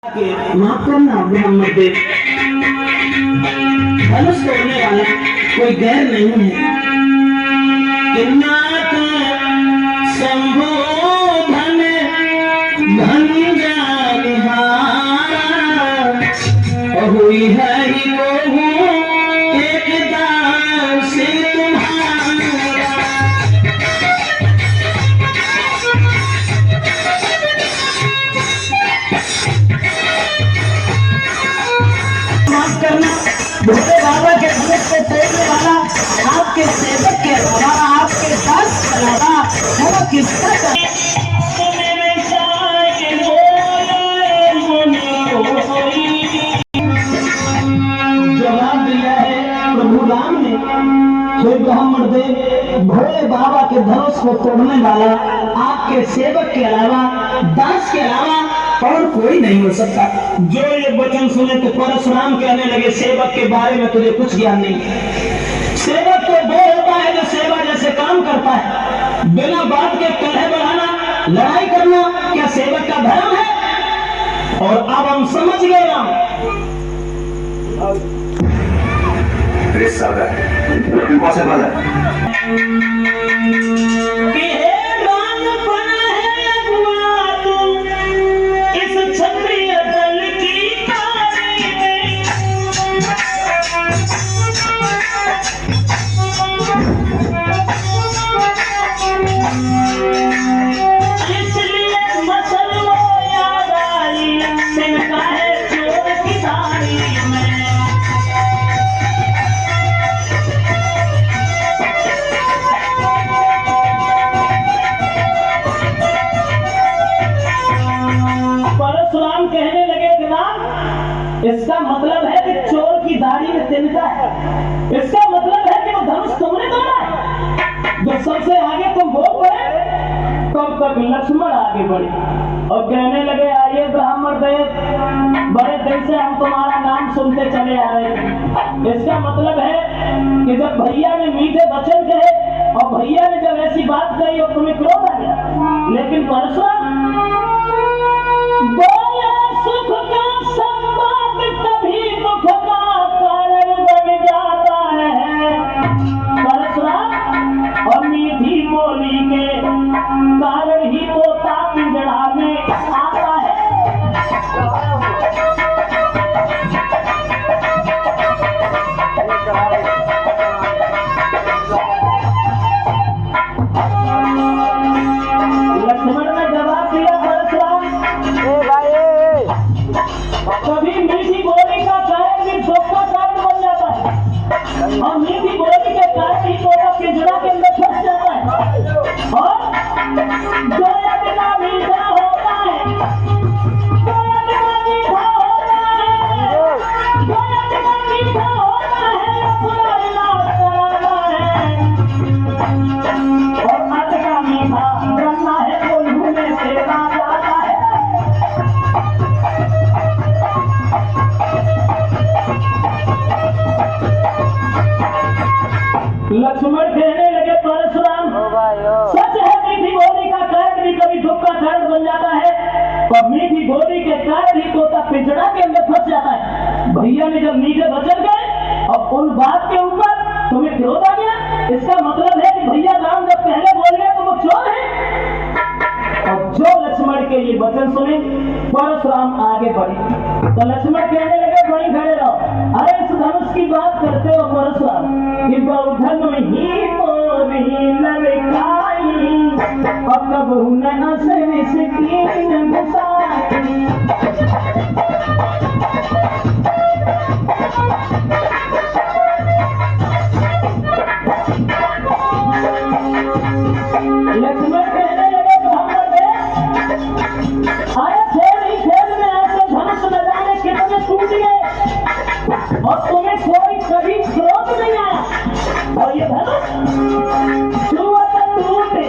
माफ करना मोहम्मद देव, धनुष तोड़ने वाला कोई गैर नहीं है। किन्नाथ शंभो धन भंजानिहार हुई है ही लोहू एक दास तुम्हारा। भोले बाबा के धनुष को तोड़ने वाला आपके सेवक के अलावा आपके दास के अलावा वो किसका जवाब दिया है प्रभु राम ने। हे मोहम्मद देव, भोले बाबा के धनुष को तोड़ने वाला आपके सेवक के अलावा दास के अलावा और कोई नहीं हो सकता। जो ये वचन सुने तो परशुराम कहने लगे, सेवक के बारे में तुझे कुछ ज्ञान नहीं। सेवक तो वो होता है जो सेवा जैसे काम करता है। बिना बात के कलह बढ़ाना, लड़ाई करना क्या सेवक का धर्म है? और अब हम समझ गए राम। परशुराम कहने लगे जनाब, इसका मतलब है कि चोर की दाढ़ी में तिनका है। इसका मतलब है कि वो धनुष तुमने तोड़ा है। जब सबसे आगे तुम बोल पड़े तब तक लक्ष्मण आगे बढ़े और कहने लगे, आइए ब्राह्मण देव, बड़े दिन से हम तुम्हारा नाम सुनते चले आ रहे हैं। इसका मतलब है कि जब भैया ने मीठे वचन कहे और भैया ने जब ऐसी बात कही और तुम्हें क्रोध आ गया। लेकिन परशुराम बोले, सुख का संवाद कभी दुख का कारण बन जाता है। परशुराम और मीठी बोली के कारण ही तोता पिंजड़ा में आता है। लक्ष्मण ने जवाब दिया, परशुराम कभी मीठी बोली का कारण भी दुख का कारण बन जाता है और मीठी बोली के कारण ही तोता पिंजड़ा के अंदर फंस जाता है। और जो इतना मीठा होता है, जो इतना मीठा होता है, जो इतना मीठा होता है, अपना इलाज कराना है। और अध का मीठा बनना है तो मुंह से ना जाता है। लक्ष्मण कहने लगे, परशुराम सच है, मीठी बोली का कारण भी कभी दुख का कारण बन जाता है और मीठी बोली के कारण ही तोता पिंजड़ा के अंदर फंस जाता है। भैया ने जब मीठे वचन गए और उन बात के ऊपर तुम्हें क्रोध आ गया, इसका मतलब है कि भैया राम जब पहले बोल गए तो वो चोर है। और जो लक्ष्मण के ये वचन सुने परशुराम आगे बढ़े तो लक्ष्मण कहने लगे, वहीं खड़े रहो। अरे इस धनुष की बात करते हो परशुराम कि बहुधन ही मोरी ललकाई और कब न असरी सकीन घुसाई। लक्ष्मण कहने लगे, मोहम्मद अरे खेल ही खेल में ऐसे धनुष न जाने कितने टूट गए और तुम्हें कोई कभी क्रोध नहीं आया। और ये धनुष टूटे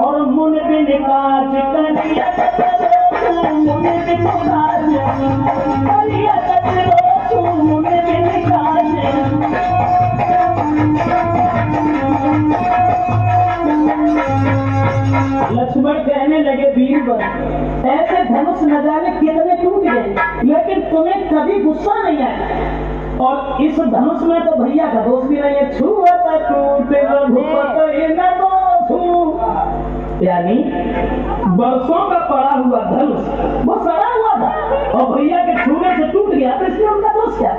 और मुन बिन काज करिया मुन बिन काज करिया मुन बिन काज। लक्ष्मण कहने लगे, वीर बने। ऐसे धनुष न जाने कितने टूट गए, लेकिन तुम्हें कभी गुस्सा नहीं आया। और इस धनुष में तो भैया का दोष भी नहीं है। छुअत टूटे रघुपति न दोषु, यानी बरसों का पड़ा हुआ धनुष वो सड़ा हुआ था और भैया के छूने से टूट गया, तो इसलिए उनका दोष क्या।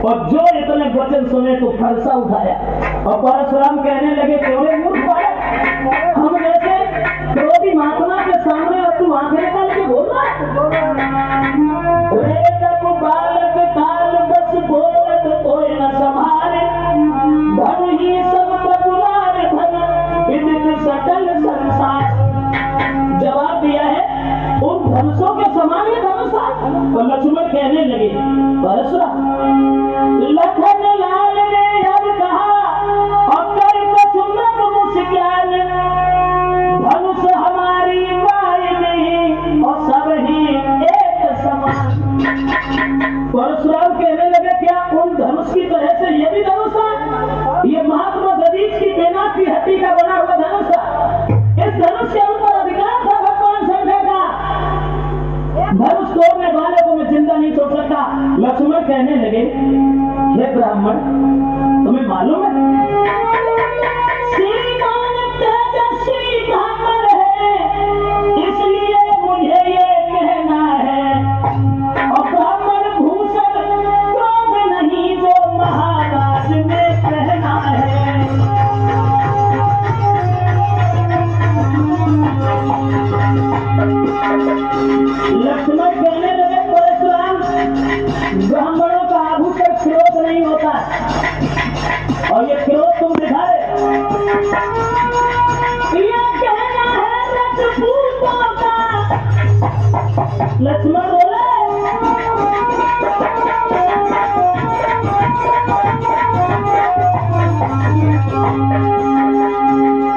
और जो इतने वचन सुने तो फरसा उठाया और परशुराम कहने लगे, क्यों मूर्ख पाया, हम जैसे क्रोधी महात्मा के सामने और तू आंखें निकाल के बोल रहा रे तब बालक काल बस बोलत कोई न संभाले, धन ही सब प्रभुलार धन विदित सकल संसार। जवाब दिया है उन धनुषों के समान ये धनुष था। तो लक्ष्मण कहने लगे, परशुराम लखन लाल ने अब कहा और कर सुनत मुस्कान, धनुष हमारी माई नहीं और सब ही एक समान। परशुराम कहने लगे, क्या उन धनुष की तरह से ये भी धनुष था? ये महात्मा दधीच की बेनाथ की हड्डी का बना हुआ धनुष था। इस धनुष के ऊपर अधिकार था भगवान शंकर का। धनुष तोड़ने वाले को मैं जिंदा नहीं छोड़ सकता। लक्ष्मण कहने लगे, हे ब्राह्मण, तुम्हें मालूम है श्रीमान तेजस्वी ब्राह्मण है, इसलिए मुझे ये कहना है, और ब्राह्मण भूषण क्रोध नहीं जो महाराज ने कहना है। लक्ष्मण कहने लगे, परशुराम ब्राह्मणों का आभूषण क्रोध नहीं होता और ये क्रोध तुम दिखा रहे। ये कहना है रजपूतों का। लक्ष्मण बोले,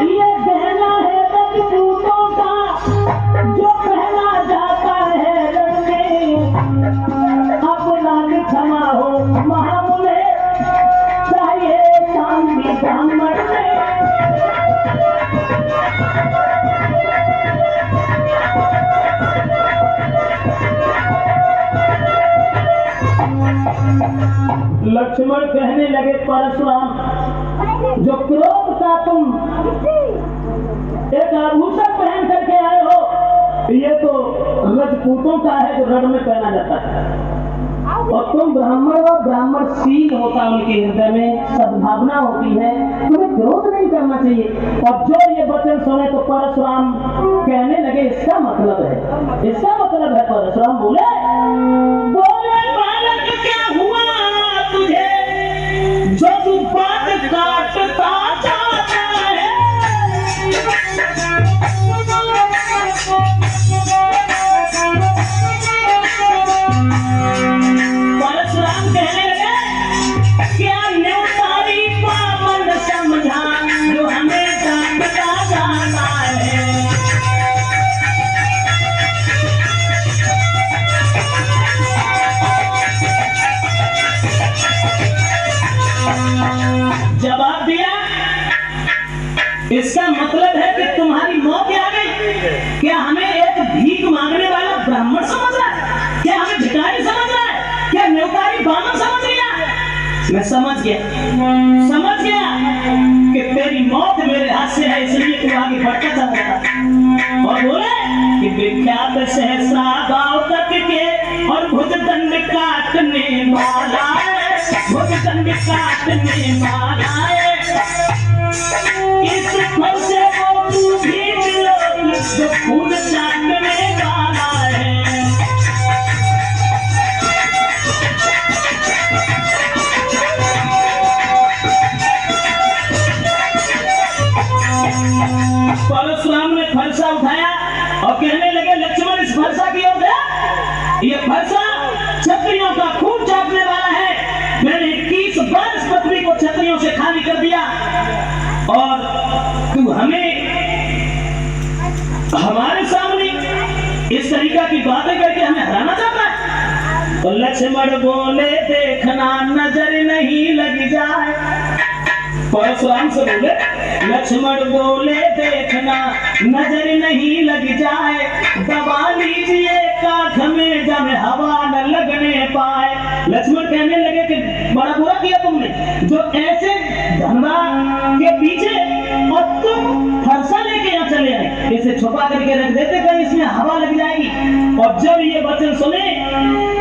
ये कहना है रजपूतों का, जो पहना जाता है रण में। अपना क्षमा हो महामुने, चाहिए शांति ब्राह्मण में। लक्ष्मण कहने लगे, परशुराम जो क्रोध का तुम एक आभूषण पहन करके आए हो, ये तो रजपूतों का है जो रण में पहना जाता है। और तुम ब्राह्मण और ब्राह्मण सील होता है, उनके हृदय में सद्भावना होती है, तुम्हें क्रोध नहीं करना चाहिए। और जो ये वचन सुने तो परशुराम कहने लगे, इसका मतलब है, इसका मतलब है। परशुराम बोले, बालक क्या हुआ तुझे जो तू बात काटता जाता है। परशुराम कहने लगे, क्या न्योतारी पावन समझा जो हमें काटता जाना है। जवाब दिया, इसका मतलब है कि तुम्हारी मौत आ गई। क्या हमें एक भीख मांगने वाला ब्राह्मण समझ रहा है? क्या हमें भिखारी समझ रहा है? क्या न्योतारी बामन समझ लिया? मैं समझ गया कि तेरी मौत मेरे हाथ से है, इसलिए तू आगे बढ़ता चला जाता। और बोले कि विख्यात सहसा गांव तक के और भुजदंड काटने वाला है, भुजदंड काटने वाला है। इस फल से वो तू भी मिलो जो खून चाटने वाला है। परशुराम ने फरसा उठाया और कहने लगे, लक्ष्मण इस फरसा की ओर देख, ये फरसा क्षत्रियों का खून चाटने वाला है। मैंने 21 वर्ष पृथ्वी को क्षत्रियों से खाली कर दिया और तू हमें हमारे सामने इस तरीका की बातें करके हमें हराना चाहता है। तो लक्ष्मण बोले, देखना नजर नहीं लग जाए। परशुराम से बोले, लक्ष्मण बोले देखना नजर नहीं लग जाए, दबा लीजिए काठ में जब हवा न लगने पाए। लक्ष्मण कहने लगे कि बड़ा बुरा किया तुमने, जो ऐसे धनवा के पीछे और तुम फरसा लेके यहाँ चले आए, इसे छुपा करके रख देते कहीं इसमें हवा लग जाएगी। और जब ये वचन सुने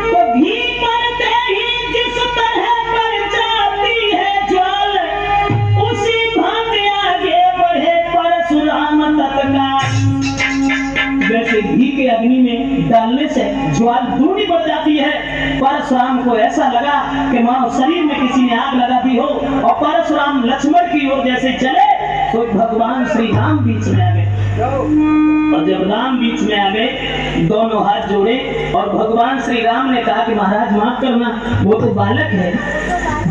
तो भीतर से ही जिस तरह पर जाती है ज्वाल, उसी भांति आगे बढ़े परशुराम तत्काल। जैसे घी के अग्नि में डालने से ज्वाल दूनी बढ़ जाती है, परशुराम को ऐसा लगा कि मानो शरीर में किसी ने आग लगा दी हो। और परशुराम लक्ष्मण की ओर जैसे चले तो भगवान श्री राम बीच में आ गए। और जब राम बीच में आ गए, दोनों हाथ जोड़े और भगवान श्री राम ने कहा कि महाराज माफ करना, वो तो बालक है,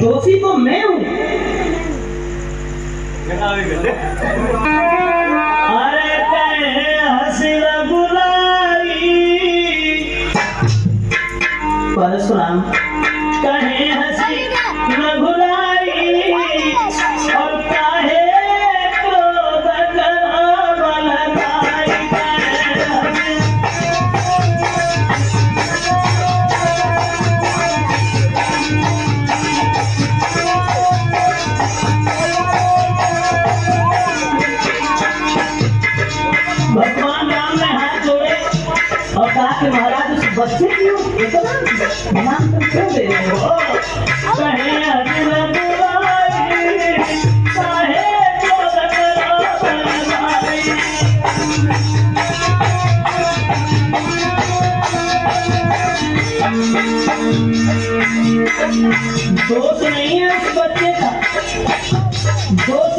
दोषी तो मैं हूँ। अरे कहे हंसी बुलाई, परशुराम कहे हंसी बुलाई, और काहे क्रोध कर बलगाई। भगवान राम ने हाथ जोड़े और कहा कि महाराज उस बच्चे की इतना ध्यान तुम क्यों दे रहे हो? कहे हंसी बुलाई, काहे क्रोध कर बलगाई। दोष नहीं है उस बच्चे का, दोष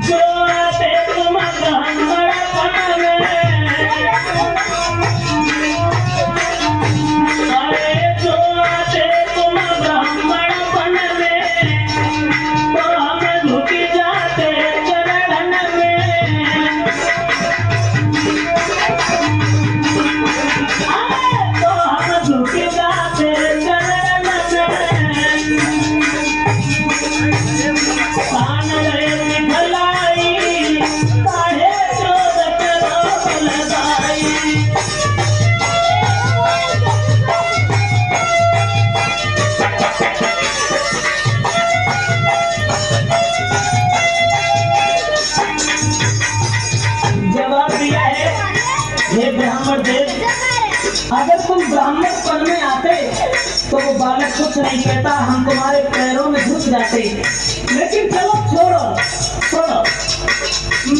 जो आते तुम ब्राह्मणपन में, अरे जो आते तुम ब्राह्मणपन में, तो हम झुक जाते चरण में। तो हम झुक जाते चरण में, कान गए भलाई, काहे क्रोध करो लगाई। जवाब दिया है, हे ब्राह्मण देव, अगर तुम ब्राह्मणपन में आते तो वो बालक कुछ नहीं कहता, हम तुम्हारे पैरों में घुस जाते। लेकिन चलो छोड़ो छोड़ो,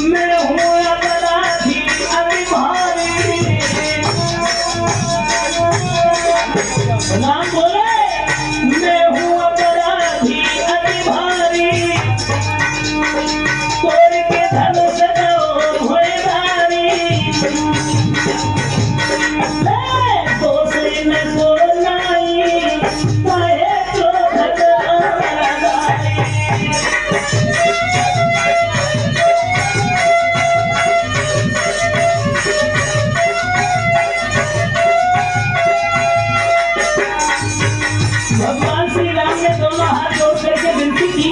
मैं हूँ अपराधी अति भारी। राम बोले, मैं हूँ अपराधी अति भारी, तोड़ के धनुष दो भयधारी। दोषी न बोलाई, काहे क्रोध कर बलगाई। भगवान श्री राम ने दोनों हाथ जोड़ करके विनती की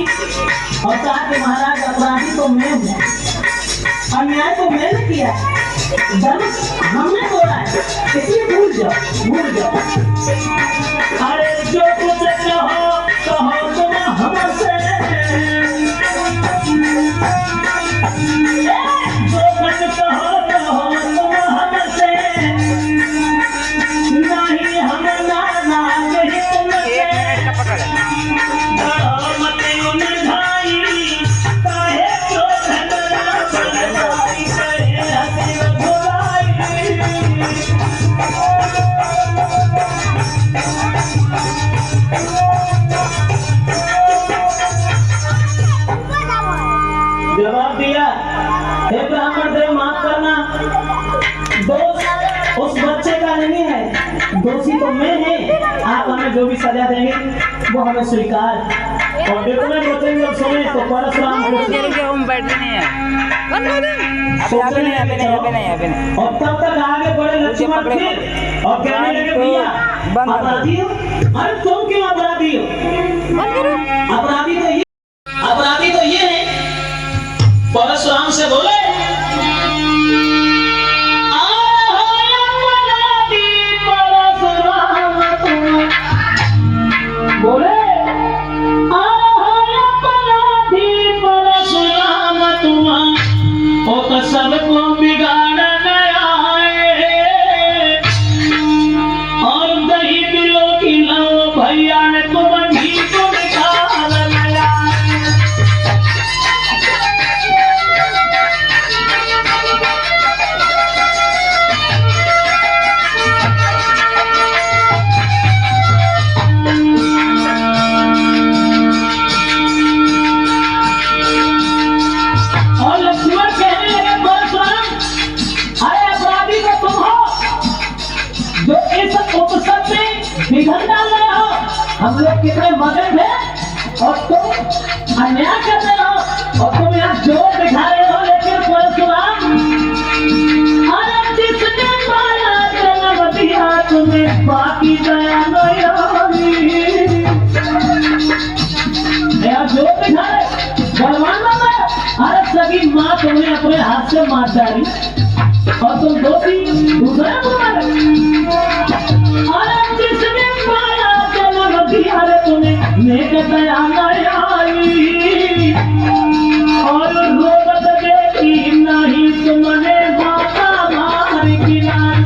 और कहा कि महाराज अपराधी तो मैं हूँ, अन्याय तो मैंने किया, धनुष हमने तोड़ा है, इसलिए भूल जाओ भूल जाओ। अरे जो कुछ कहो कहो तुम हमसे, जो कुछ कहो कहो तुम हमसे, नहीं हम नाना कहीं तुमसे। मत उलझाई, काहे क्रोध कर बलगाई, कहे हंसी बुलाई। जवाब दिया, हे ब्राह्मण देव माफ करना, दोष उस बच्चे का नहीं है, दोषी तो मैं है। आप हमें जो भी सजा देंगे वो हमें स्वीकार। और जितने बच्चे जब सुने तो परशुराम बैठे नहीं है अभी नहीं। और तब तक आगे बढ़े लक्ष्मण फिर और कहने लगे भैया अपराधी हो, अरे तुम क्यों अपराधी हो? अपराधी तो ये है। परशुराम से बोले बोले परशुराम तुम ओ तो सबको बिगाड़ने आए और दही दिलो की लो भैया ने तुम घी को निकालने आए। बिघड़ डाल रहे हो, हम लोग कितने मगन थे और तुम अन्याय कर रहे हो और तुम यहाँ जोर दिखा रहे हो। लेकिन परशुराम अरे जिसने माया जन्म दिया तुम्हें बाकी दया नहीं होगी। यहाँ जोर दिखा रहे बलवान बन रहे हो। अरे सगी माँ तुमने अपने हाथ से मार डाली और तुम दोषी दूसरे को मारे। अरे जिसने माया जन्म दिया रे तुम्हें नेक दया नहीं आई और रोबत देखी नहीं तुमने माता मार गिराई।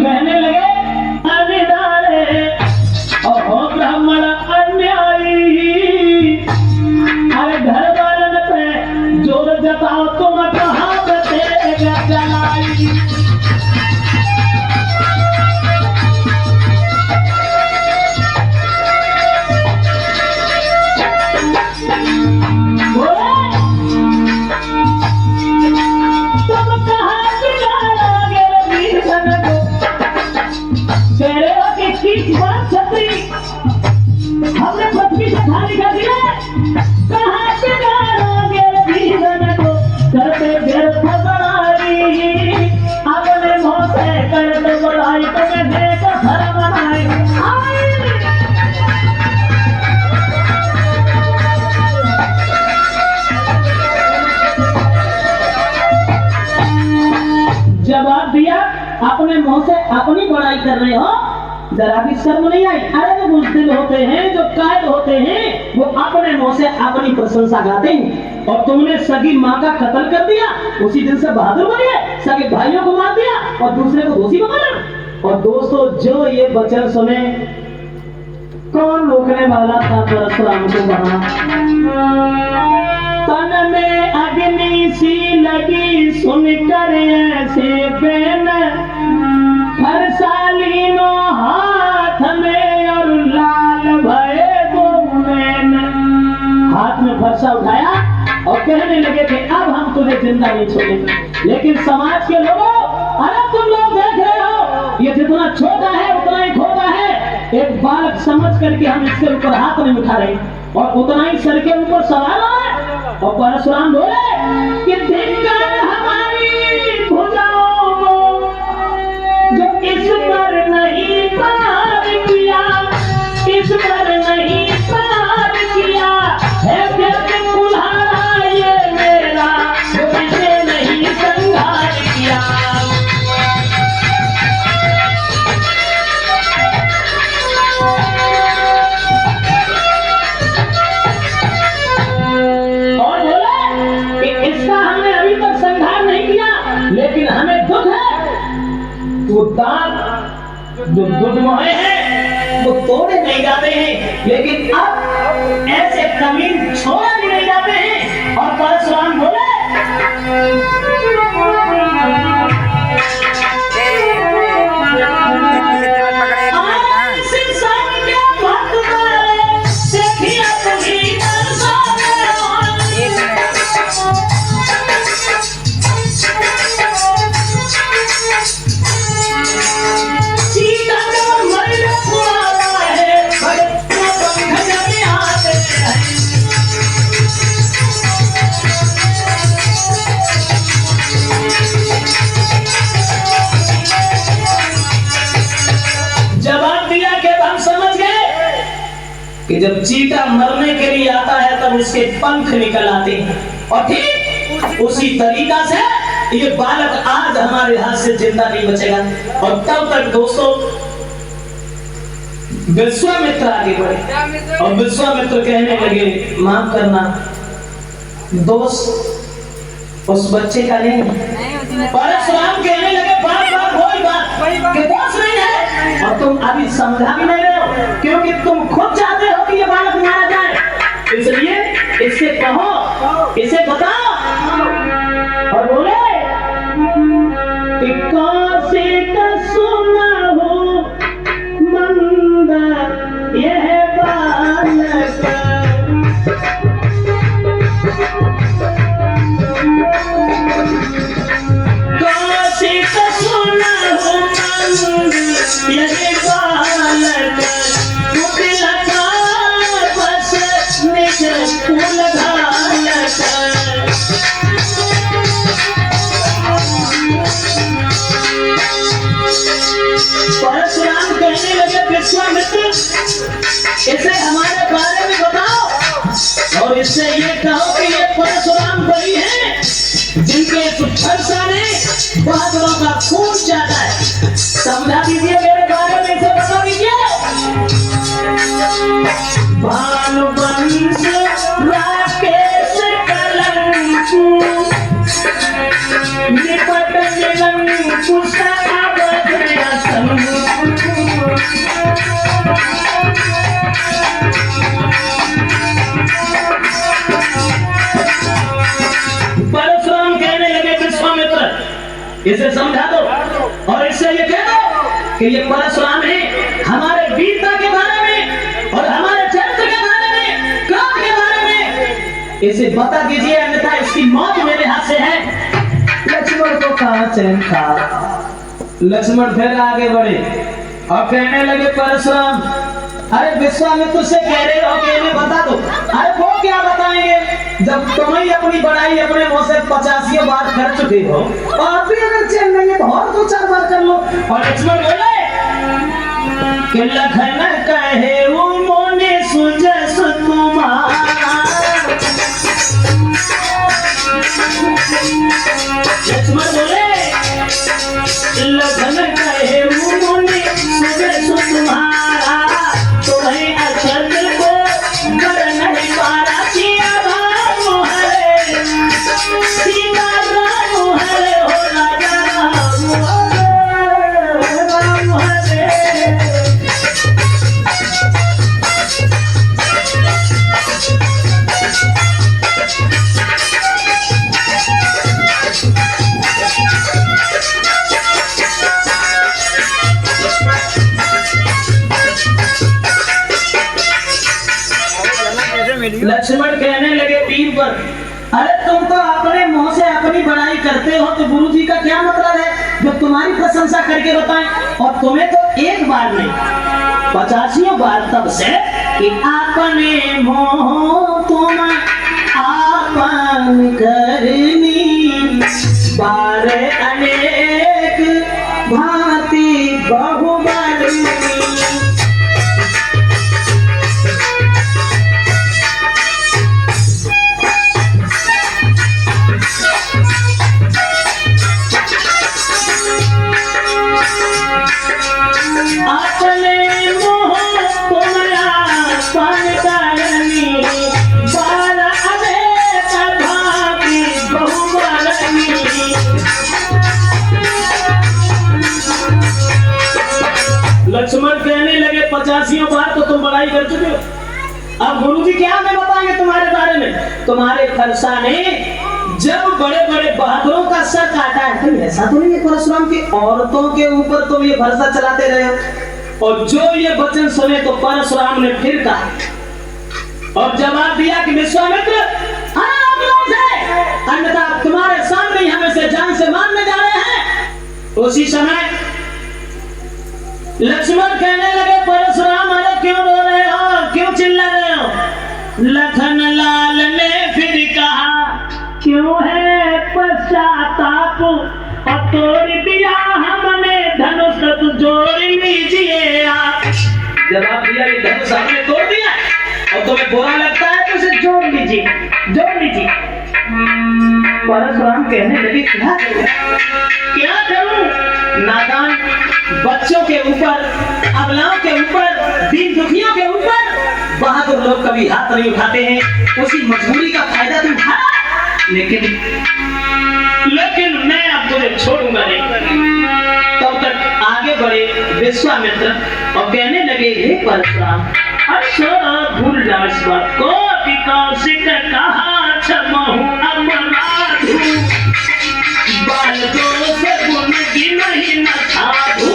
कहने लगे अनिदारे और ब्राह्मण अन्यायी, अरे घर वालन पे जोर जताओ तुम कहाँ पे चलाई। तुम कहाँ चलाओगे वीरन को, तेरे की किस बात छतरी हमने पत्नी से खाली कर दिया। कहाँ से गालोगे जीवन को करते व्यर्थ बड़ाई, अपने मुँह से करते बड़ाई तुम्हें देख धर्म बनाए। जवाब दिया अपने मुँह से अपनी बड़ाई कर रहे हो, जरा भी शर्म नहीं आई। अरे जो बुज़दिल होते हैं, जो कायर होते हैं, वो अपने मुंह से अपनी प्रशंसा गाते हैं। और तुमने सगी माँ का कत्ल कर दिया, उसी दिन से बहादुर बन गए, सगे भाइयों को मार दिया और दूसरे को दोषी बनाया। और दोस्तों जो ये वचन सुने, कौन रोकने वाला था परशुराम को वहां? तन में अग्नि सी लगी सुनकर ऐसे बैन, हर्षालीनो हाथ में और लाल भये दो नैन। हाथ में फरसा उठाया और कहने लगे कि अब हम तुझे जिंदा नहीं छोड़ेंगे। लेकिन समाज के लोगों, अरे तुम लोग देख रहे हो ये जितना छोटा है उतना ही खोटा है। एक बालक समझ करके हम इसके ऊपर हाथ नहीं उठा रहे और उतना ही सर के ऊपर सवाल है। और परशुराम बोले कि धिक्कार हमारी भुजाओं को जो इस पर नहीं पार किया, इस पर नहीं पार किया है फिर कुल्हाड़ा ये मेरा जो इसे नहीं संहार किया। और बोले कि इसका हमने अभी तक संहार नहीं किया, लेकिन हमें दुख है। वो दांत जो दुर्मोहे हैं वो तोड़े नहीं जाते हैं, लेकिन अब ऐसे कमीन छोड़े भी नहीं जाते हैं। और परशुराम बोले कि जब चीता मरने के लिए आता है तब उसके पंख निकल आते हैं, और ठीक उसी तरीका से ये बालक आज हमारे हाथ से जिंदा नहीं बचेगा। और तब तक दोस्तों विश्वामित्र आगे बढ़े और विश्वामित्र कहने लगे, माफ करना, दोस्त उस बच्चे का नहीं। परशुराम कहने लगे, बात वही बात कि दोस्त नहीं है, और तुम अभी समझा भी नहीं रहे हो, क्योंकि तुम खुद चाहते हो कि ये बालक मारा जाए। इसलिए इससे कहो, इसे बताओ। और बोले कि कौसे का सुना हो मंदा यह बालक, कौसे का सुना हो मंदा यह बालक, कुटिल का बस निज कुल घालक। परशुराम कहने लगे, विश्वामित्र इसे हमारे बारे में बताओ, और इससे ये कहो कि ये परशुराम वही है जिनके फरसा ने बहादुरों का खून चाहता है। समझा दीजिए मेरे बारे में, इसे बता दीजिए। भानुवंश राकेश कलंक निपट निरंकुश परशुराम कहने लगे, विश्वामित्र इसे समझा दो, और इससे ये कह दो कि ये परशुराम है हमारे वीरता के बारे में और हमारे चरित्र के बारे में, क्रोध के बारे में इसे बता दीजिए, अन्यथा इसकी मौत मेरे हाथ से है। लक्ष्मण को कहा चैन था। लक्ष्मण फिर आगे बढ़े और कहने लगे, परशुराम अरे विश्वामित्र से कह रहे हो कि इन्हें बता दो। अरे वो क्या बताएंगे, जब तुम ही अपनी बड़ाई अपने मुंह से 50 बार कर चुके हो, और आप भी अगर चल नहीं है तो और 2-4 बार कर लो। और लक्ष्मण बोले कि लखन कहे वो मोने सुजस कुमार, लक्ष्मण बोले लखन कहे वो मोने सुजस तुम्हारा, तुम्हें अक्षर को कर नहीं पारा, सिया राम हरे, सीता राम हरे, हो राजा राम हरे। लक्ष्मण कहने लगे, वीर पर अरे तुम तो अपने मुंह से अपनी बड़ाई करते हो, तो गुरु जी का क्या मतलब है जो तुम्हारी प्रशंसा करके बताएं। और तुम्हें तो एक बार नहीं 85 बार तब से कि अपने मोह तुम आपन करनी, बार अनेक भांति बहुबरनी। अपने मोह तुम्हारा पान करनी, बार अनेक भांति बहुबरनी। लक्ष्मण कहने लगे, 85 बार तो तुम बड़ाई कर चुके हो, अब गुरु जी क्या हमें बताएंगे तुम्हारे बारे में। तुम्हारे फरसा ने जब बड़े बड़े बहादुरों का सर काटा है, तो ऐसा तो नहीं है परशुराम की औरतों के ऊपर तुम ये फरसा चलाते रहे हो। और जो ये वचन सुने तो परशुराम ने फिर कहा और जवाब दिया कि विश्वामित्र अन्यथा तुम्हारे सामने ही हम इसे जान से मारने जा रहे हैं। उसी समय लक्ष्मण कहने लगे, परशुराम अरे क्यों बोल रहे हो, क्यों चिल्ला रहे हो। लखन लाल ने फिर कहा, क्यों है पश्चाताप, और तोड़ दिया हमने धनुष, तो जोड़ लीजिए आप। जवाब दिया कि धनुष हमने तोड़ दिया, तुम्हें बुरा लगता है तो उसे जोड़ लीजिए, जोड़ लीजिए। परशुराम कहने लगे क्या करूं? नादान बच्चों के ऊपर, अबलाओं के ऊपर, दीन दुखियों के ऊपर बहादुर लोग कभी हाथ नहीं उठाते हैं। उसी मजबूरी का फायदा तुम उठा, लेकिन मैं अब तुझे छोड़ूंगा नहीं। तब तक आगे बढ़े विश्वामित्र और कहने लगे हे परशुराम, अच्छा भूल जा इस बात को कि कौशिक कहा क्षमहु अपराधु, बाल दोष गुण की नहीं न साधु।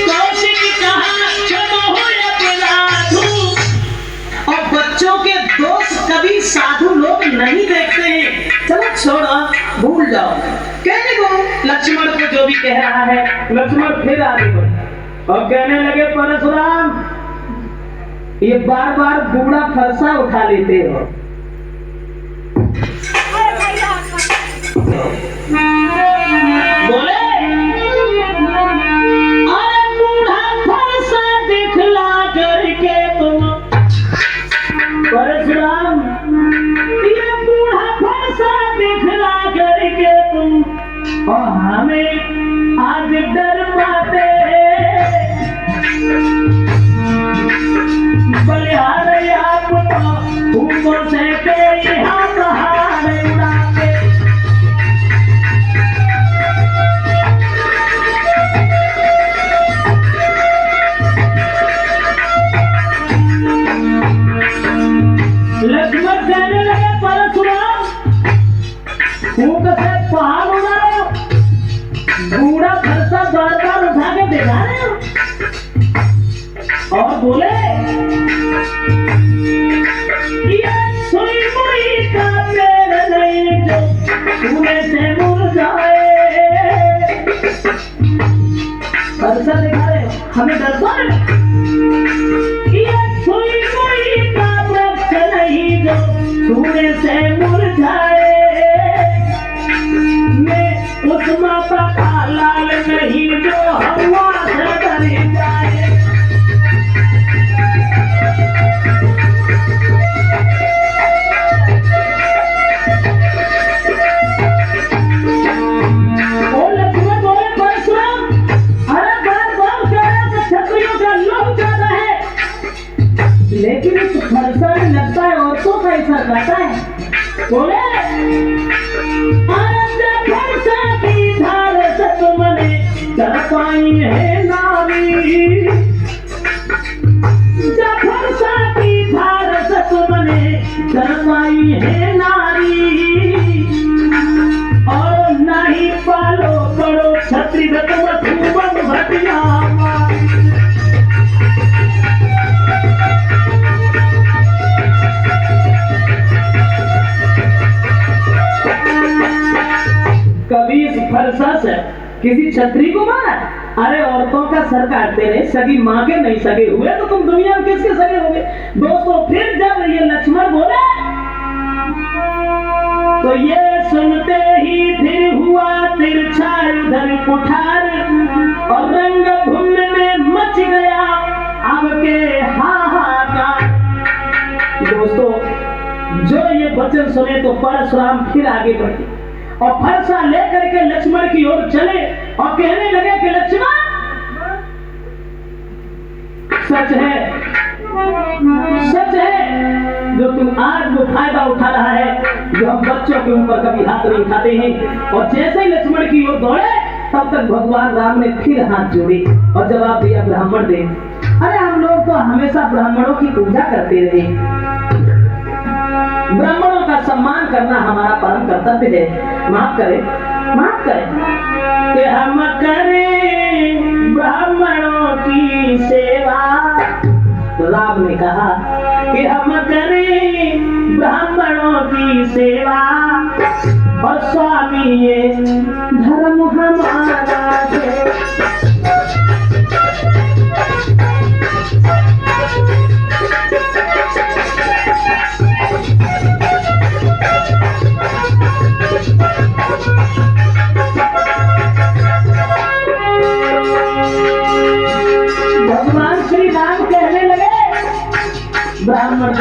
कौशिक कहा क्षमहु अपराधु, और बच्चों के दोष कभी साधु लोग नहीं देखते हैं। चलो छोड़ो, भूल जाओ। कहने को लक्ष्मण को जो भी कह रहा है, लक्ष्मण फिर आगे बढ़े और कहने लगे परशुराम, ये बार बार बूढ़ा फरसा उठा लेते हो। बोले अरे बूढ़ा फरसा दिखला करके तुम परशुराम, ये बूढ़ा फरसा दिखला करके तुम और हमें आज डर पाते बलिहार आप तो ऊपर से के यहाँ पहाड़ उड़ाते। लक्ष्मण कहने लगे परशुराम, फूक से पहाड़ उड़ा रहे हो, बूढ़ा फरसा बार बार उठा के दिखा रहे हो। और बोले ये सुई मुई का पेड़ नहीं जो छूने से मुरझाए। फरसा दिखा रहे हो, हमें डर तो है। ये सुई मुई का वृक्ष नहीं जो छूने से मुरझाए। मैं उस माता का लाल नहीं जो हवा से डर जाए। और लक्ष्मण बोले परशुराम, अरे बार बार कह रहे तो क्षत्रियों का लोभ ज्यादा है, लेकिन इस फरसा में लगता है औरतों का असर करता है। बोले फरसा की धार सत मने कर पाई है नारी, फरसा की धार सत मने कर पाई है नारी। और नहीं पालो पड़ो छत्री भटुआ भटिया। कभी इस फरसा से किसी छत्री को मारा? अरे औरतों का सर काटते रहे, सगी माँ के नहीं सगे हुए तो तुम दुनिया में किसके सगे होगे? दोस्तों फिर जब ये लक्ष्मण बोले तो ये सुनते ही फिर हुआ तिरछा उधर कुठार और रंग भूमि में मच गया अब के हाहाकार। दोस्तों जो ये वचन सुने तो परशुराम फिर आगे बढ़े और फरसा लेकर के लक्ष्मण की ओर चले और कहने लगे कि लक्ष्मण सच है जो तुम आज वो फायदा उठा रहा है जो हम बच्चों के ऊपर कभी हाथ नहीं उठाते हैं। और जैसे ही लक्ष्मण की ओर दौड़े तब तक भगवान राम ने फिर हाथ जोड़े और जवाब दिया ब्राह्मण दे। अरे हम लोग तो हमेशा ब्राह्मणों की पूजा करते रहे, ब्राह्मणों का सम्मान करना हमारा परम कर्तव्य है। माफ करें कि हम करें ब्राह्मणों की सेवा। राम ने कहा कि हम करें ब्राह्मणों की सेवा और स्वामी ये धर्म हमारा है।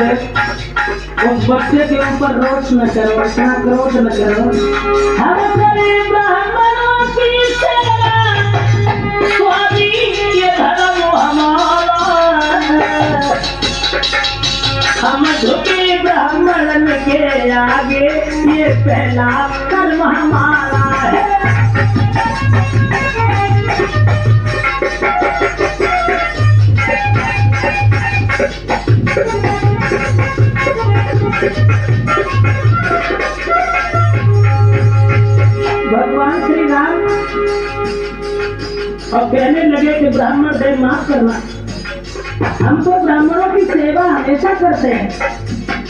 उस बच्चे के ऊपर रोष न करो, इतना क्रोध न करो। हम गरीब ब्राह्मणों की सेवा, स्वामी ये धर्म हमारा। हम झुके ब्राह्मण के आगे, ये पहला कर्म हमारा है। भगवान श्री राम और कहने लगे कि ब्राह्मण देव माफ करना, हम तो ब्राह्मणों की सेवा हमेशा करते हैं,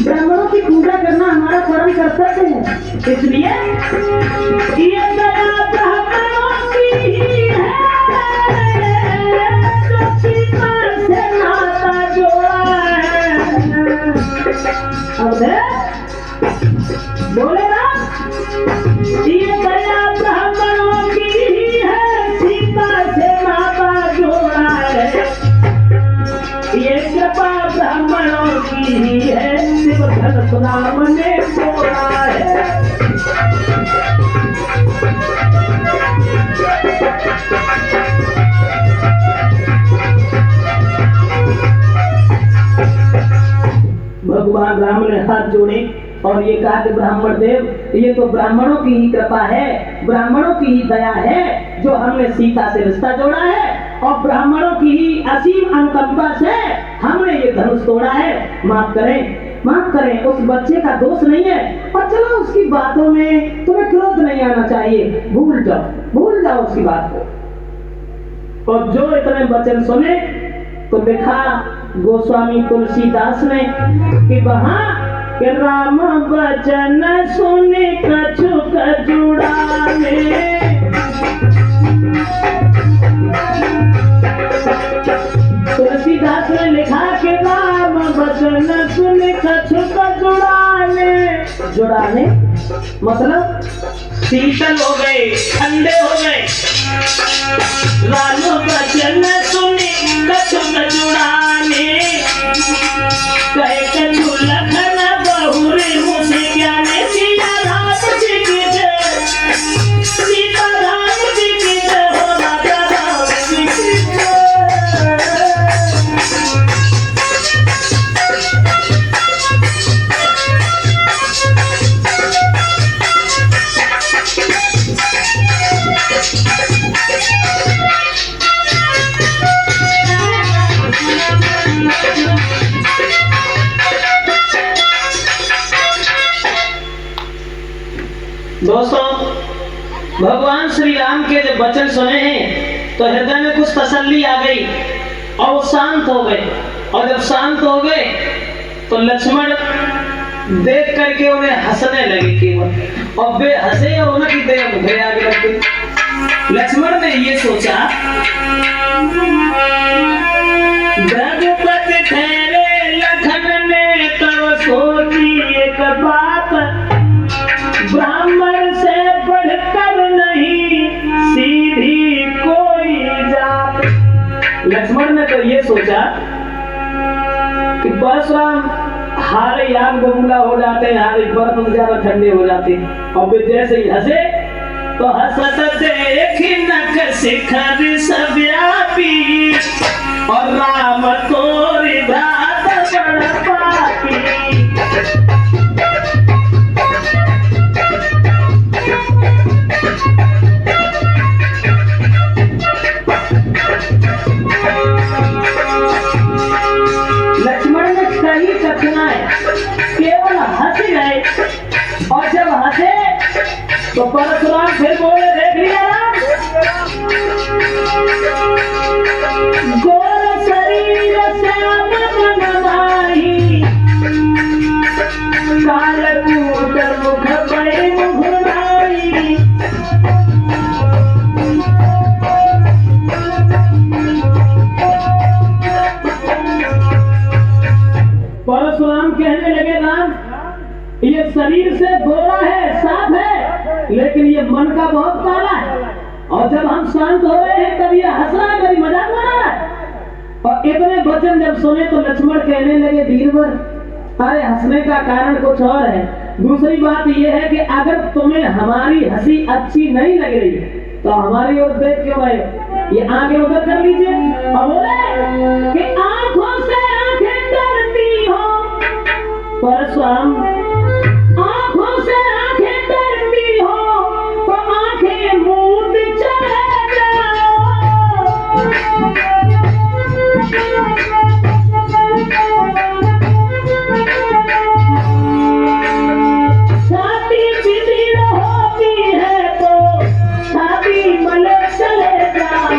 ब्राह्मणों की पूजा करना हमारा परम कर्तव्य है, इसलिए ये दया ब्राह्मणों की ही है, जो सीता से नाता जोड़ा है। अब बोले ना, ये दया ब्राह्मणों की ही है, सीता से नाता जोड़ा है। ये कृपा ब्राह्मणों की ही है, शिव धन राम ने तोड़ा है। भगवान राम ने हाथ जोड़े और ये कहा कि ब्राह्मण देव, ये तो ब्राह्मणों की ही कृपा है, ब्राह्मणों की ही दया है जो हमने सीता से रिश्ता जोड़ा है, और ब्राह्मणों की ही असीम अनुकंपा से हमने ये धनुष तोड़ा है। माफ करें, माफ करें, उस बच्चे का दोष नहीं है, और चलो उसकी बातों में तुम्हें क्रोध नहीं आना चाहिए, भूल जाओ उसकी बात को। और जो इतने वचन सुने तो लिखा गोस्वामी तुलसीदास ने कि वहां कि राम वचन सुन कछुक जुड़ाने, तुलसीदास ने लिखा कि राम वचन सुन कछुक जुड़ाने मतलब शीतल हो गए, ठंडे हो गए। राम वचन सुन कछुक जुड़ाने, कहे कछु लखन बहुरे मुझे ज्ञान, सीता राम जी की जय, सीता राम जी की जय हो, राजा राम जी की जय। दोस्तों, भगवान श्री राम के जब वचन सुने हैं तो हृदय में कुछ तसल्ली आ गई और वो शांत हो गए, और जब शांत हो गए तो लक्ष्मण देख करके उन्हें हंसने लगे केवल, और वे हंसे और उनकी देह मुझे आगे रख गई। लक्ष्मण ने ये सोचा, रघुपति ठहरे लखन ने तब सोची एक बात, ब्राह्मण से बढ़कर नहीं सीधी कोई जात। लक्ष्मण ने तो ये सोचा कि परशुराम हारे आग बबूला हो जाते हैं, हारे बर्फ ज्यादा ठंडे हो जाते हैं, और वे जैसे ही हंसे तो हंसत देख नख शिखर सब व्यापी, और राम तोरी भ्रात बड़ पापी। लक्ष्मण ने कई कठिनाई केवल हंस गए, और जब हंसे तो परशुराम फिर बोले, देख लिया राम, गोर शरीर श्याम मन माही, कालकूट मुख बड़े मुघुराई। परशुराम कहने लगे, राम ये शरीर से गोरा है, साफ है, लेकिन ये मन का बहुत काला है, और जब हम शांत हो रहे हैं तब ये हंस रहा है, कभी मजाक बना रहा है। और इतने वचन जब सुने तो लक्ष्मण कहने लगे, वीरवर अरे हंसने का कारण कुछ और है। दूसरी बात यह है कि अगर तुम्हें हमारी हंसी अच्छी नहीं लग रही तो हमारी ओर देख क्यों रहे हो? ये आंखें उधर कर लीजिए और बोले कि आंखों से आंखें डरती हो परशुराम, आंखों से आंखें डरती हो तो आंखें मूंद चले जाओ। शादी विधि होती है तो शादी मले चले जाओ।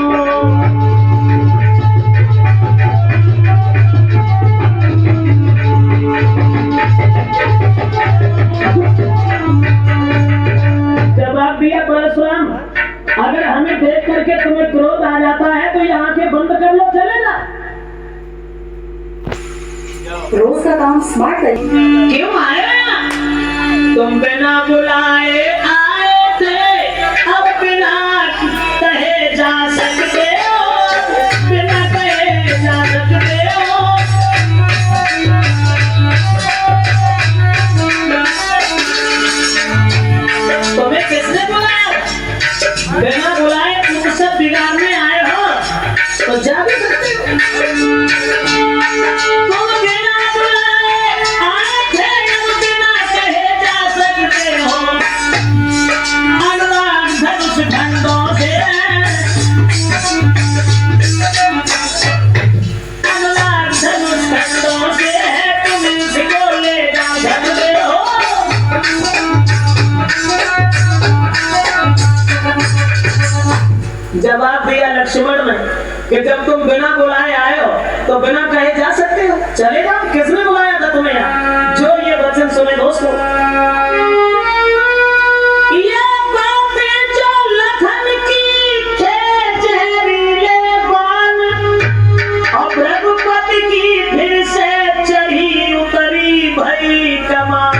जवाब दिया परशुराम, अगर हमें देख करके तुम्हें क्रोध आ जाता है तो ये आंखें बंद कर लो, चलेगा? रोज का काम स्मार्ट करिए। क्यों आया? तुम बिना बुलाए आए थे, अब बिना कहे जा सकते हो, बिना कहे जा सकते हो। तुम्हें किसने बुलाया? बिना बुलाए तुम सब बिगाड़ने आए हो तो जा भी सकते हो। तुम बिना बुलाए आए थे, अब बिना कहे जा सकते हो। अनुराग धनुष ढंडों से, अनुराग धनुष ढंडों से तुम इसको ले जा सकते हो। जवाब दिया लक्ष्मण ने कि जब तुम बिना बुलाए आए हो तो बिना कहे जा सकते हो, चलेगा? किसने बुलाया था तुम्हें यहाँ? जो ये वचन सुने दोस्तों, ये बातें जो लखन की थे जहरीले बाण, और रघुपति की फिर से चढ़ी उतरी भई कमान।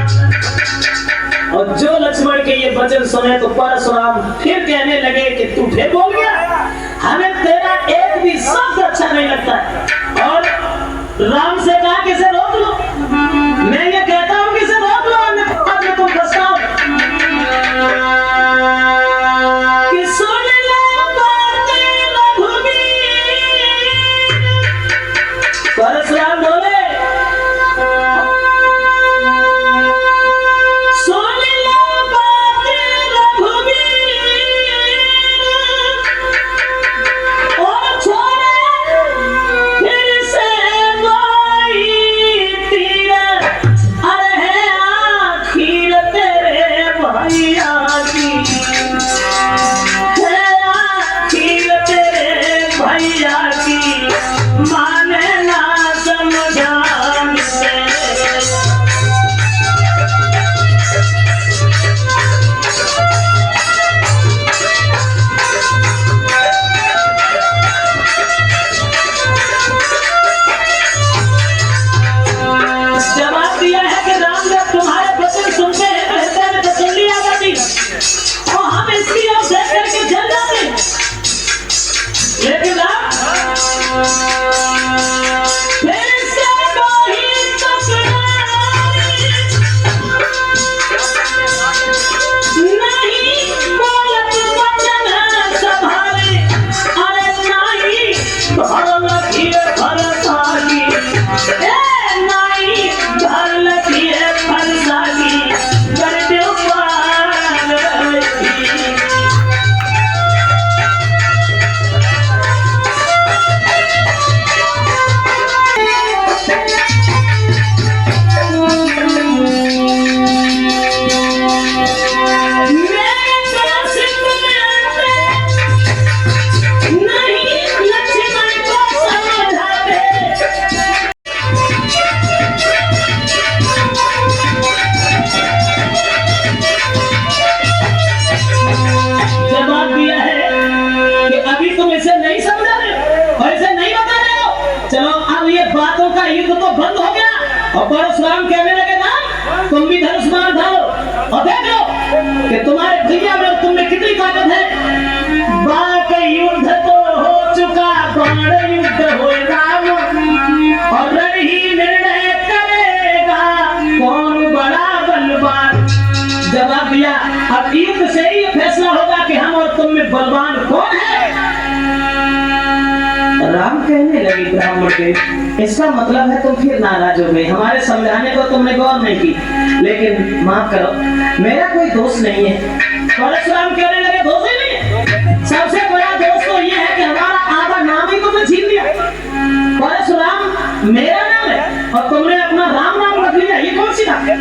और जो लक्ष्मण के ये वचन सुने तो परशुराम फिर कहने लगे कि तू फिर बोल गया, हमें तेरा एक भी शब्द अच्छा नहीं लगता है। और राम से कहा कि इसे रोक लो, मैं ये कहता हूं कि इसे रोक लो, अन्यथा तुम फंसाओ। कि सुन लो बातें रघुवीर, परशुराम बोले बलवान कौन है? राम कहने लगी ब्राह्मण के, इसका मतलब है तुम फिर नाराज हो गए, हमारे समझाने को तुमने गौर नहीं की। लेकिन माफ करो, मेरा कोई दोष नहीं है। परशुराम कहने लगे दोष ही नहीं है, सबसे बड़ा दोष तो ये है कि हमारा आधा नाम ही तुमने छीन लिया। परशुराम मेरा नाम है और तुमने अपना राम नाम रख लिया, ये कौन सी बात है?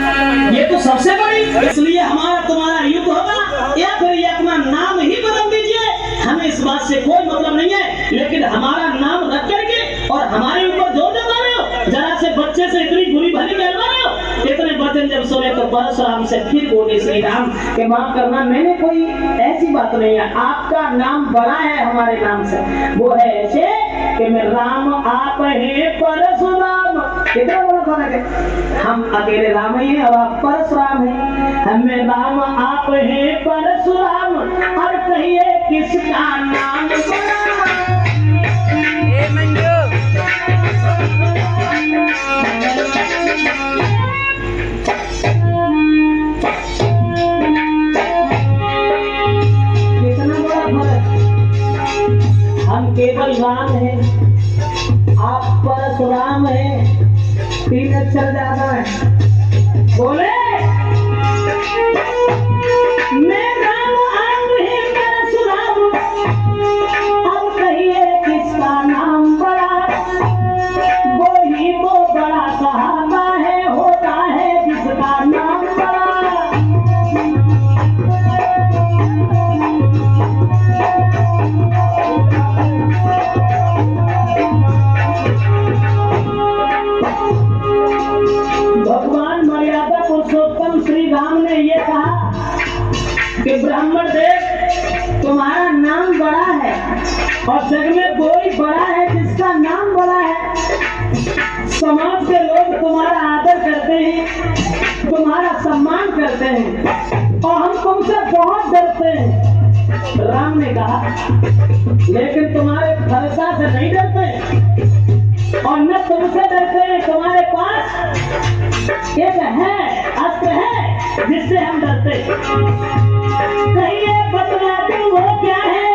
ये तो सबसे बड़ी, इसलिए हमारा तुम्हारा युद्ध होगा या फिर ये अपना नाम ही बदल दीजिए, हमें इस बात से कोई मतलब नहीं है। लेकिन हमारा नाम रख करके और हमारे ऊपर जोर जता रहे हो, जरा से बच्चे से इतनी बुरी भली कह रहे हो। इतने वचन जब सुने तो परशुराम से फिर बोले श्री राम के माफ करना, मैंने कोई ऐसी बात नहीं है, आपका नाम बड़ा है हमारे नाम से। वो है ऐसे कि मैं राम आप हैं परशुराम, कितना बड़ा फर्क है। हम अकेले राम ही हैं और आप परशुराम हैं। हमें राम आप हैं परशुराम, और कहिए किसका नाम बड़ा? ए मंजू हम केवल राम हैं, आप परशुराम हैं, 3 अक्षर ज्यादा है। बोले मैं राम आप हैं परशुराम, अब कहिए किसका नाम बड़ा? वो ही तो बड़ा सहारा है, होता है जिसका नाम बड़ा। भगवान मर्यादा पुरुषोत्तम श्री राम ने ये कहा कि ब्राह्मण देव तुम्हारा नाम बड़ा है और जग में कोई बड़ा है जिसका नाम बड़ा है। समाज के लोग तुम्हारा आदर करते हैं, तुम्हारा सम्मान करते हैं और हम तुमसे बहुत डरते हैं। राम ने कहा लेकिन तुम्हारे भरोसा से नहीं डरते और न तुमसे डरते हैं। तुम्हारे पास एक है, अस्त्र है जिससे हम डरते। कहिए बतला दूं वो क्या है,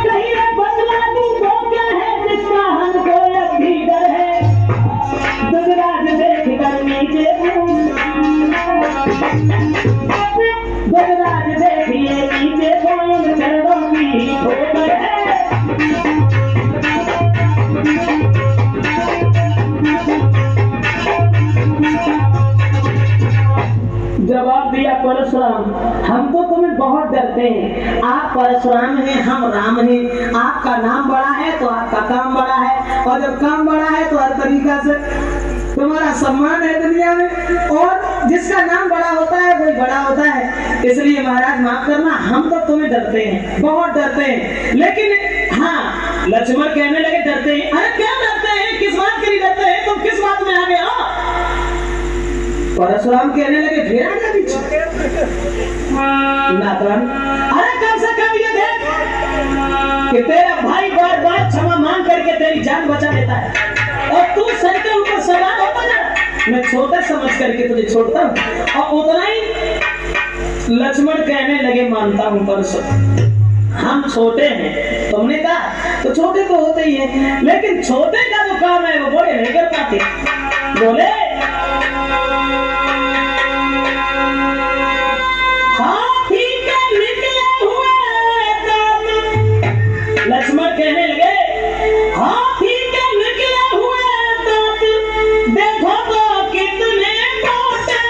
कहिए बतला दूं वो क्या है जिसका हमको अब भी डर है। गजराज देख कर नीचे, गजराज देखिए नीचे, कौन चरणों की ठोकर है। जवाब दिया परशुराम, हम तो तुम्हें बहुत डरते हैं। आप परशुराम हैं, हम राम हैं। आपका नाम बड़ा है तो आपका काम बड़ा है, और जब काम बड़ा है तो हर तरीका से तुम्हारा सम्मान है दुनिया में, और जिसका नाम बड़ा होता है वही बड़ा होता है। इसलिए महाराज माफ करना, हम तो तुम्हें डरते हैं, बहुत डरते हैं। लेकिन हाँ, लक्ष्मण कहने लगे डरते हैं। अरे क्या डरते हैं, किस बात के लिए डरते हैं, तुम किस बात में आ गए हो? परशुराम कहने लगे फिर आ गया पीछे। नाथराम, अरे कम से कम ये देख कि तेरा भाई बार बार क्षमा मांग करके तेरी जान बचा लेता है और तू सर के ऊपर सवार होता जा। मैं छोटा समझ करके तुझे छोड़ता हूँ। और उतना ही लक्ष्मण कहने लगे मानता हूँ परशुराम, हम छोटे हैं। तुमने कहा तो छोटे तो होते ही हैं, लेकिन छोटे का जो काम है वो बड़े नहीं कर पाते। बोले हाथी के निकले हुए दांत, लक्ष्मण कहने लगे हाथी के निकले हुए दांत, देखो तो कितने मोटे।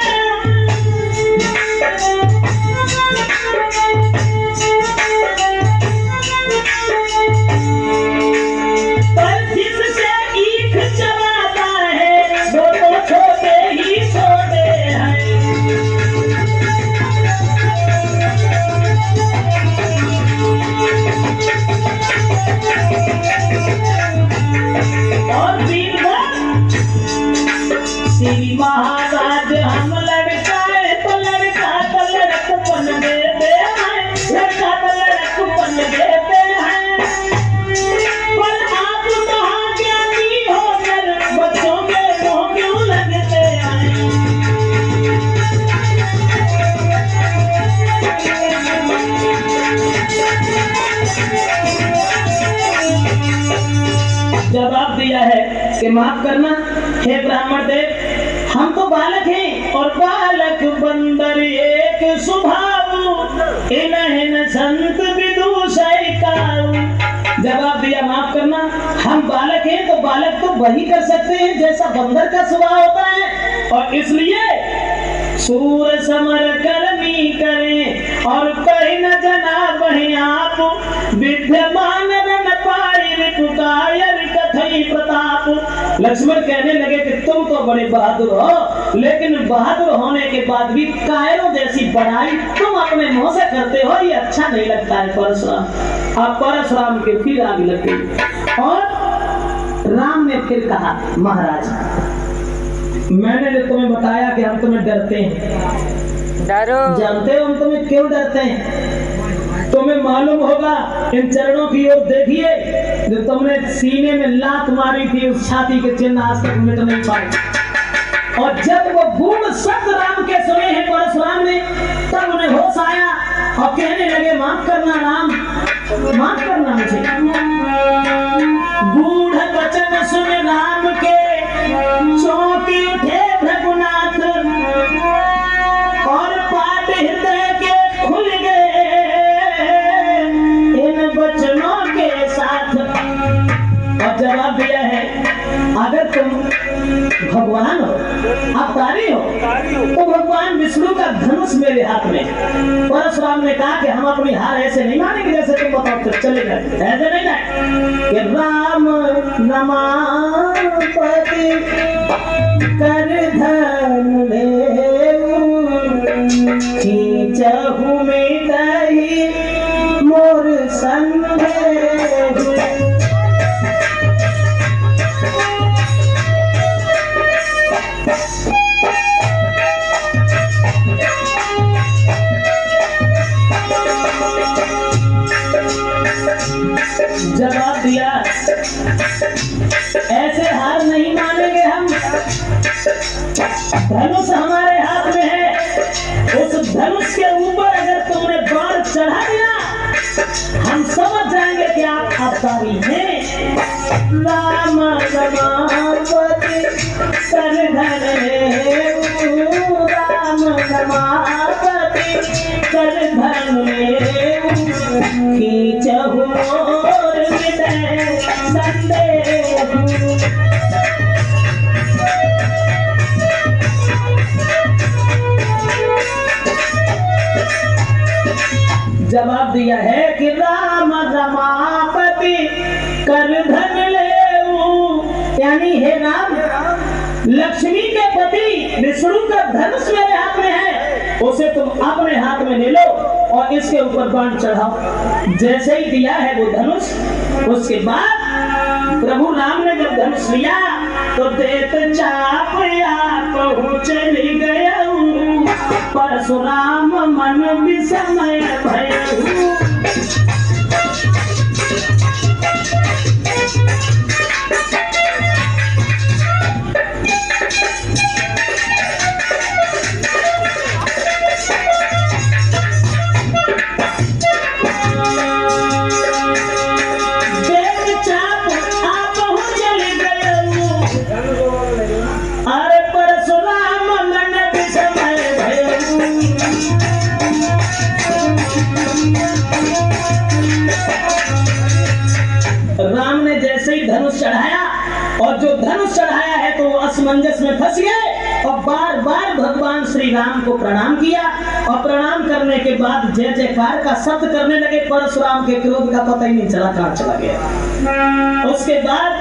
पर जिससे ईख चबाता है वो तो कि माफ करना हे ब्राह्मण देव, हम तो बालक हैं और बालक बंदर एक स्वभाव, इन्हें संत विदुषय काऊ। जवाब दिया माफ करना, हम बालक हैं तो बालक तो वही कर सकते हैं जैसा बंदर का स्वभाव होता है, और इसलिए सूर समर कर्मी करें और कहीं न जना वही आप, विद्यमान न पाई पुकार कथई प्रताप। लक्ष्मण कहने लगे कि तुम तो बड़े बहादुर हो, लेकिन बहादुर होने के बाद भी कायरों जैसी बड़ाई तुम अपने मुंह से करते हो, ये अच्छा नहीं लगता है परशुराम। आप परशुराम के फिर आगे लग गए और राम ने फिर कहा, महाराज मैंने जो तुम्हें बताया कि हम तुम्हें डरते हैं, डरो जानते हो हम तुम्हें क्यों डरते हैं? तुम्हें मालूम होगा, इन चरणों की ओर देखिए, जो तुमने सीने में लात मारी थी उस छाती के चिन्ह आज तक मिट नहीं पाए। और जब वो गुण शब्द राम के सुने हैं परशुराम ने, तब उन्हें होश आया और कहने लगे माफ करना राम, माफ करना मुझे। गूढ़ वचन सुन राम के चौंकी उठे भृगुनाथ, और पाट हृदय के खुल गए इन वचनों के साथ। और जवाब दिया है, अगर तुम भगवान हो, अवतारी हो, तो भगवान विष्णु का धनुष मेरे हाथ में। परशुराम ने कहा कि हम अपनी हार ऐसे नहीं मानेंगे जैसे तुम बताओ, तो चले गए ऐसे नहीं ना कि राम नमापति कर धन खींचहु में दही मोर संदेह। जवाब दिया, ऐसे हार नहीं मानेंगे हम। धनुष हमारे हाथ में है, उस धनुष के ऊपर अगर तुमने बाण चढ़ा दिया, हम समझ जाएंगे कि आप अवतारी हैं। राम रमापति कर धन राम रमापति कर धन खींचहु मोर हृदय संदेह। जवाब दिया है कि राम रमापति कर धन लेऊ, यानी हे राम, लक्ष्मी के पति विष्णु का धनुष मेरे हाथ में है, उसे तुम अपने हाथ में ले लो और इसके ऊपर बाण चढ़ाओ। जैसे ही दिया है वो धनुष, उसके बाद प्रभु राम ने जब धनुष लिया तो देत चाप आप चली गया, परशुराम मन विस्मय भयउ। राम ने जैसे ही धनुष चढ़ाया, और जो धनुष चढ़ाया है तो वो असमंजस में फंस गए और बार बार भगवान श्री राम को प्रणाम किया, और प्रणाम करने के बाद जय जयकार का शब्द करने लगे। परशुराम के क्रोध का पता ही नहीं चला कहां चला गया। उसके बाद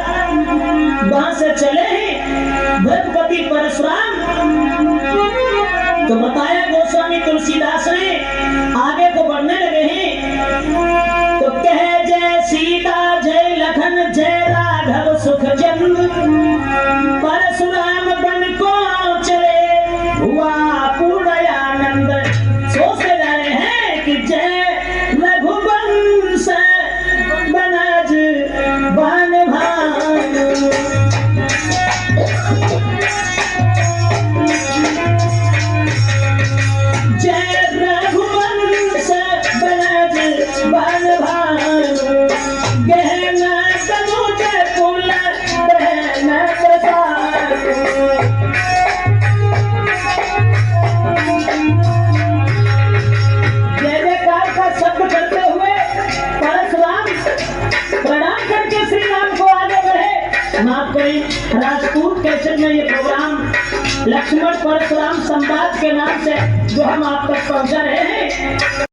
वहां से चले ही भृगुपति परशुराम, तो बताया गोस्वामी तुलसीदास ने, आगे को बढ़ने लगे हैं तो कहे जय सीता जय लखन जय राघव सुख चंद, परशुराम बन को चले हुआ पूर्ण आनंद। सोचते जा रहे हैं कि जय रघुवंश बनज बन भानु। माफ करें, राजपूत कैसेट में ये प्रोग्राम लक्ष्मण परशुराम संवाद के नाम से जो हम आप तक पहुंचा रहे हैं।